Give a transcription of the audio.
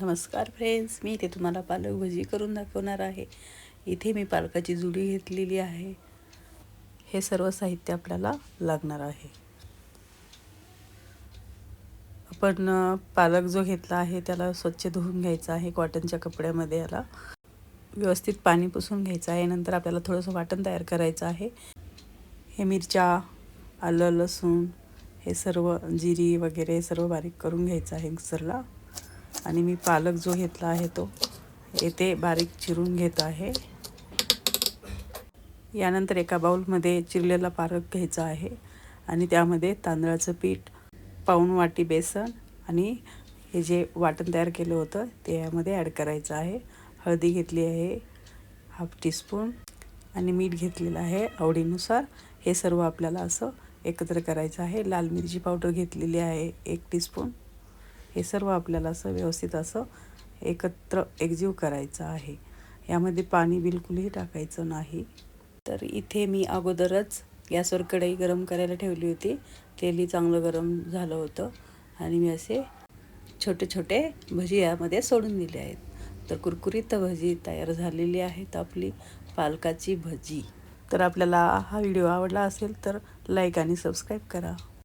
नमस्कार फ्रेंड्स, मी इथे तुम्हाला पालक भजी करून दाखवणार आहे। इथे मी पालकाची जुडी घेतलेली आहे। हे सर्व साहित्य आपल्याला लागणार आहे। आपण पालक जो घेतला आहे त्याला स्वच्छ धुवून घ्यायचा आहे। कॉटनच्या कपड्यामध्ये याला व्यवस्थित पाणी पुसून घ्यायचं आहे। नंतर आपल्याला थोडंसं वाटण तयार करायचं आहे। हे मिरच्या, आलं, लसूण, हे सर्व जिरी वगैरे सर्व बारीक करून घ्यायचं आहे मिक्सरला। आणि मी पालक जो घेतला आहे तो येथे बारीक चिरून घेत आहे। यानंतर एका बाउलमध्ये चिरलेला पालक घ्यायचा आहे आणि त्यामध्ये तांदळाचं पीठ, पाऊण वाटी बेसन आणि हे जे वाटण तयार केलं होतं ते यामध्ये ॲड करायचं आहे। हळदी घेतली आहे हाफ टीस्पून आणि मीठ घेतलेलं आहे आवडीनुसार। हे सर्व आपल्याला असं एकत्र करायचं आहे। लाल मिरची पावडर घेतलेली आहे 1 टीस्पून। हे सर्व आपल्याला असं व्यवस्थित असं एकत्र एकजीव करायचं आहे। यामध्ये पाणी बिलकुलही टाकायचं नाही। तर इथे मी अगोदरच गॅसवर कढई गरम करायला ठेवली होती। तेलही चांगलं गरम झालं होतं आणि मी असे छोटे छोटे भजी यामध्ये सोडून दिले आहेत। तर कुरकुरीत भजी तयार झालेली आहेत आपली पालकाची भजी। तर आपल्याला हा व्हिडिओ आवडला असेल तर लाईक आणि सबस्क्राईब करा।